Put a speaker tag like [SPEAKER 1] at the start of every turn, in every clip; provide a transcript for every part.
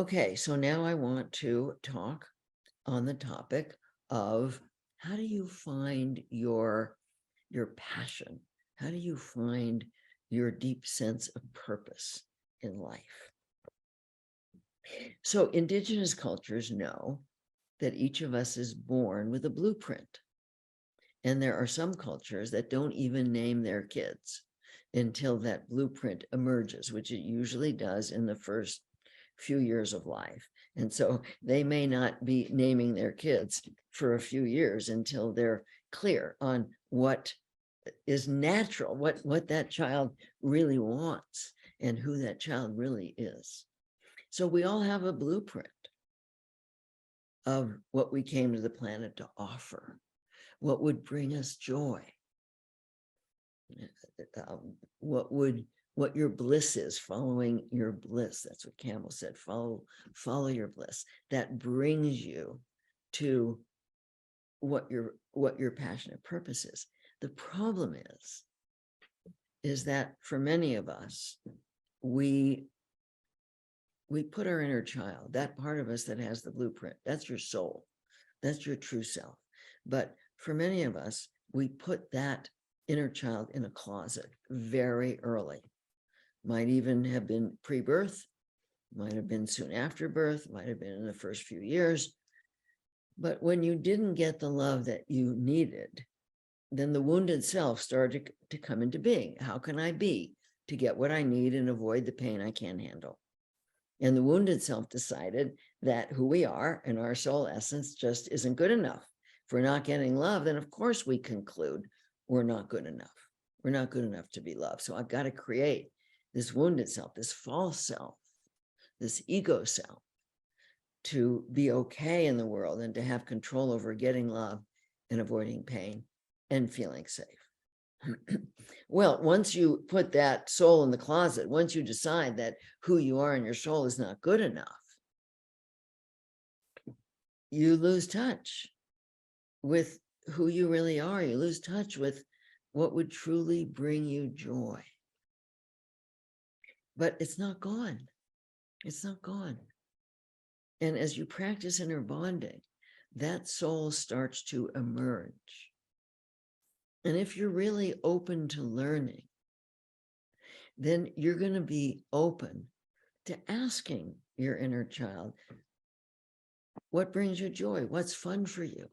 [SPEAKER 1] Okay, so now I want to talk on the topic of how do you find your passion? How do you find your deep sense of purpose in life? So indigenous cultures know that each of us is born with a blueprint. And there are some cultures that don't even name their kids until that blueprint emerges, which it usually does in the first few years of life. And so they may not be naming their kids for a few years until they're clear on what is natural, what that child really wants and who that child really is. So we all have a blueprint of what we came to the planet to offer, what would bring us joy, what your bliss is, following your bliss. That's what Campbell said, follow your bliss. That brings you to what your passionate purpose is. The problem is that for many of us, we put our inner child, that part of us that has the blueprint, that's your soul, that's your true self. But for many of us, we put that inner child in a closet very early. Might even have been pre-birth, might have been soon after birth, might have been in the first few years. But when you didn't get the love that you needed, then the wounded self started to come into being. How can I be to get what I need and avoid the pain I can't handle? And the wounded self decided that who we are and our soul essence just isn't good enough. If we're not getting love, then of course we conclude we're not good enough. We're not good enough to be loved. So I've got to create this wounded self, this false self, this ego self, to be okay in the world and to have control over getting love and avoiding pain and feeling safe. Well, once you put that soul in the closet, once you decide that who you are in your soul is not good enough, you lose touch with who you really are. You lose touch with what would truly bring you joy. But it's not gone. It's not gone. And as you practice inner bonding, that soul starts to emerge. And if you're really open to learning, then you're going to be open to asking your inner child, what brings you joy? What's fun for you?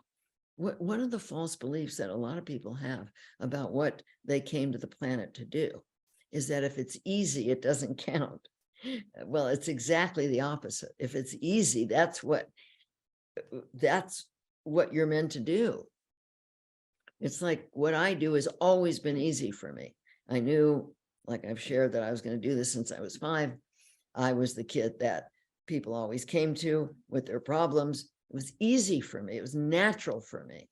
[SPEAKER 1] One of the false beliefs that a lot of people have about what they came to the planet to do is that if it's easy, it doesn't count. Well, it's exactly the opposite. If it's easy, that's what you're meant to do. It's like what I do has always been easy for me. I knew, like I've shared, that I was going to do this since I was 5. I was the kid that people always came to with their problems. It was easy for me. It was natural for me.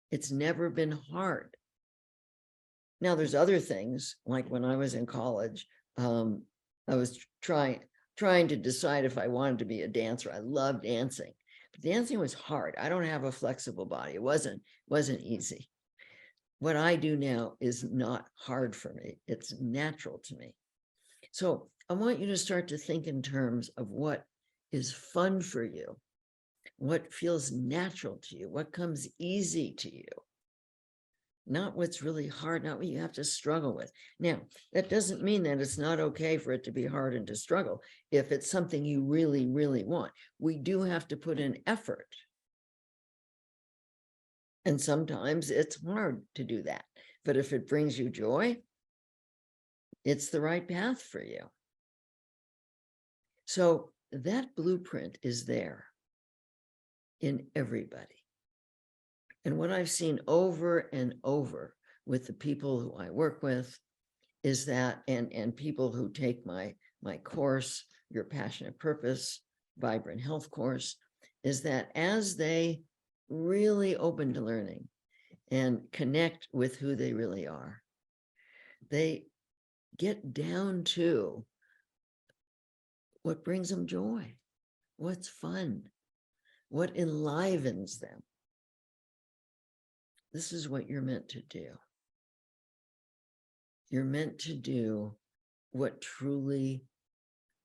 [SPEAKER 1] It's never been hard. Now, there's other things, like when I was in college, I was trying to decide if I wanted to be a dancer. I loved dancing, but dancing was hard. I don't have a flexible body. It wasn't easy. What I do now is not hard for me. It's natural to me. So I want you to start to think in terms of what is fun for you, what feels natural to you, what comes easy to you, not what's really hard, not what you have to struggle with. Now, that doesn't mean that it's not okay for it to be hard and to struggle if it's something you really, really want. We do have to put in effort. And sometimes it's hard to do that. But if it brings you joy, it's the right path for you. So that blueprint is there in everybody. And what I've seen over and over with the people who I work with is that, and people who take my course, Your Passionate Purpose, Vibrant Health course, is that as they really open to learning and connect with who they really are, they get down to what brings them joy, what's fun, what enlivens them. This is what you're meant to do. You're meant to do what truly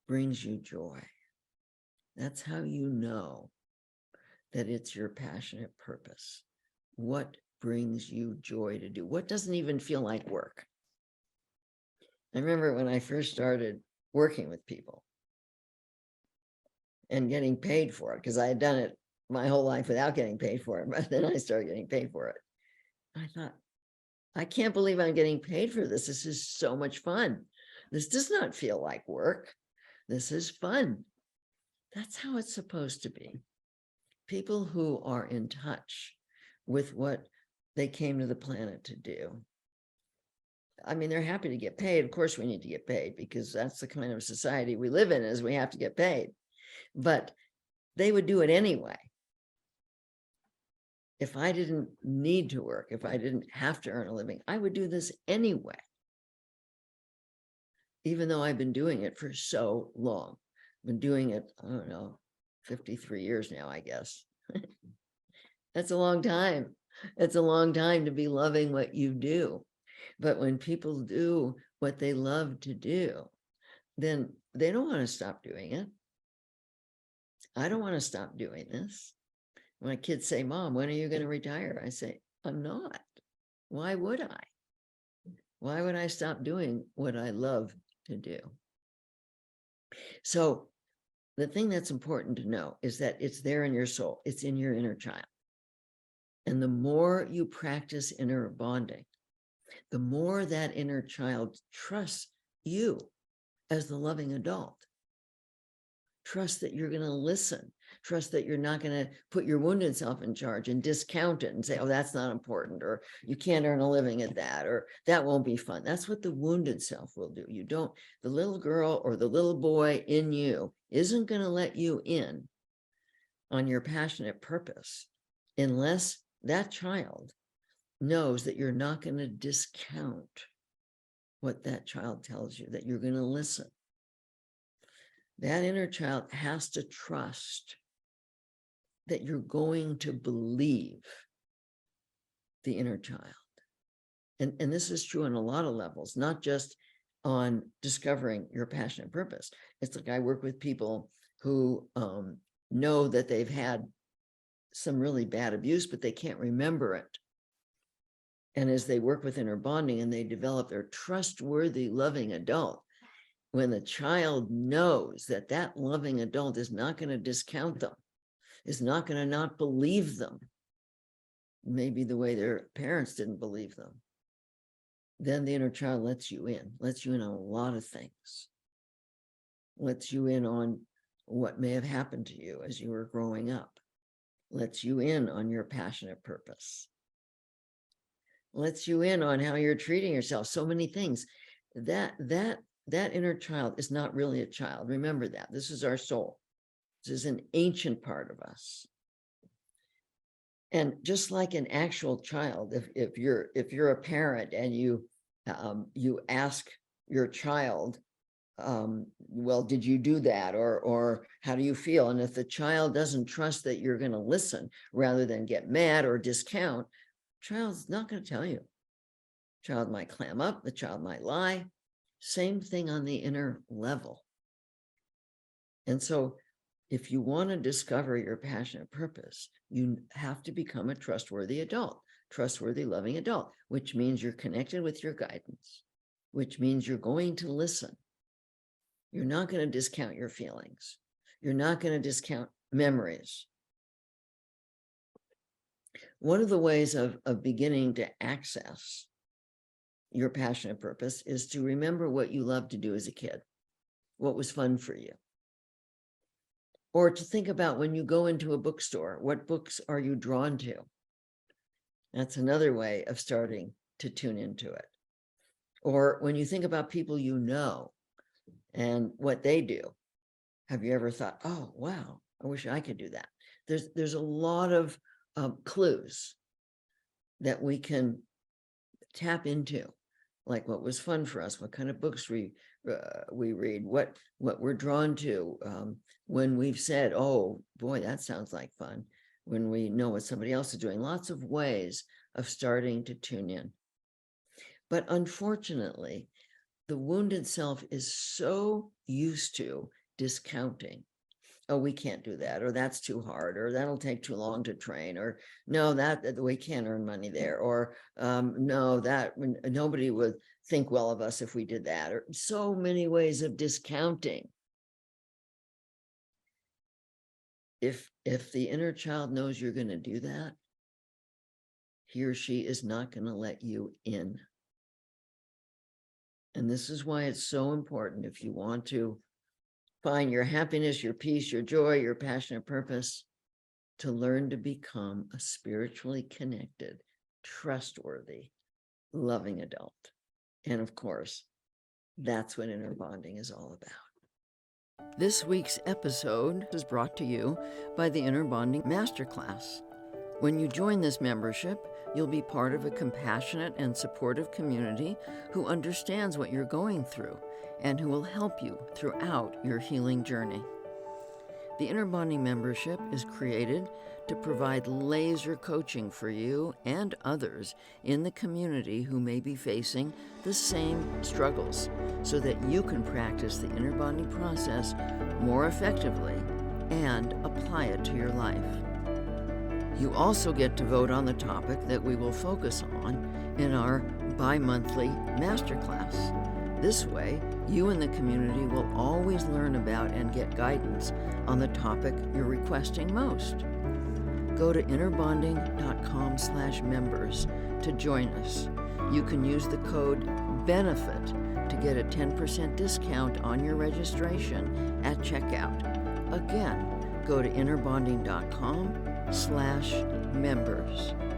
[SPEAKER 1] brings you joy. That's how you know that it's your passionate purpose. What brings you joy to do? What doesn't even feel like work? I remember when I first started working with people and getting paid for it, because I had done it my whole life without getting paid for it, but then I started getting paid for it. I thought, I can't believe I'm getting paid for this. This is so much fun. This does not feel like work. This is fun. That's how it's supposed to be. People who are in touch with what they came to the planet to do. I mean, they're happy to get paid. Of course, we need to get paid because that's the kind of society we live in, is we have to get paid. But they would do it anyway. If I didn't need to work, if I didn't have to earn a living, I would do this anyway. Even though I've been doing it for so long. I've been doing it, I don't know, 53 years now, I guess. That's a long time. It's a long time to be loving what you do. But when people do what they love to do, then they don't want to stop doing it. I don't want to stop doing this. My kids say, Mom, when are you going to retire? I say, I'm not. Why would I? Why would I stop doing what I love to do? So the thing that's important to know is that it's there in your soul. It's in your inner child. And the more you practice inner bonding, the more that inner child trusts you as the loving adult. Trust that you're going to listen. Trust that you're not going to put your wounded self in charge and discount it and say, oh, that's not important, or you can't earn a living at that, or that won't be fun. That's what the wounded self will do. You don't, the little girl or the little boy in you isn't going to let you in on your passionate purpose unless that child knows that you're not going to discount what that child tells you, that you're going to listen. That inner child has to trust that you're going to believe the inner child. And this is true on a lot of levels, not just on discovering your passionate purpose. It's like I work with people who know that they've had some really bad abuse, but they can't remember it. And as they work with inner bonding and they develop their trustworthy, loving adult, when the child knows that that loving adult is not going to discount them, is not going to not believe them, maybe the way their parents didn't believe them, then the inner child lets you in on a lot of things, lets you in on what may have happened to you as you were growing up, lets you in on your passionate purpose, lets you in on how you're treating yourself, so many things. That inner child is not really a child. Remember that. This is our soul. This is an ancient part of us. And just like an actual child, if you're a parent and you ask your child, well, did you do that? Or how do you feel? And if the child doesn't trust that you're going to listen rather than get mad or discount, child's not going to tell you. Child might clam up, the child might lie. Same thing on the inner level. And so if you want to discover your passionate purpose, you have to become a trustworthy adult, trustworthy, loving adult, which means you're connected with your guidance, which means you're going to listen. You're not going to discount your feelings. You're not going to discount memories. One of the ways of beginning to access your passionate purpose is to remember what you loved to do as a kid, what was fun for you. Or to think about when you go into a bookstore, what books are you drawn to? That's another way of starting to tune into it. Or when you think about people you know and what they do, have you ever thought, oh, wow, I wish I could do that? There's a lot of clues that we can tap into, like what was fun for us, what kind of books we read, what we're drawn to, when we've said, oh boy, that sounds like fun, when we know what somebody else is doing. Lots of ways of starting to tune in. But unfortunately, the wounded self is so used to discounting. oh, we can't do that, or that's too hard, or that'll take too long to train, or no, that we can't earn money there, or no, that nobody would think well of us if we did that, or so many ways of discounting. If the inner child knows you're going to do that, he or she is not going to let you in. And this is why it's so important, if you want to find your happiness, your peace, your joy, your passionate purpose, to learn to become a spiritually connected, trustworthy, loving adult. And of course, that's what inner bonding is all about. This week's episode is brought to you by the Inner Bonding Masterclass. When you join this membership, you'll be part of a compassionate and supportive community who understands what you're going through and who will help you throughout your healing journey. The Inner Bonding membership is created to provide laser coaching for you and others in the community who may be facing the same struggles, so that you can practice the inner bonding process more effectively and apply it to your life. You also get to vote on the topic that we will focus on in our bi-monthly masterclass. This way, you and the community will always learn about and get guidance on the topic you're requesting most. Go to innerbonding.com/members to join us. You can use the code BENEFIT to get a 10% discount on your registration at checkout. Again, go to innerbonding.com/members.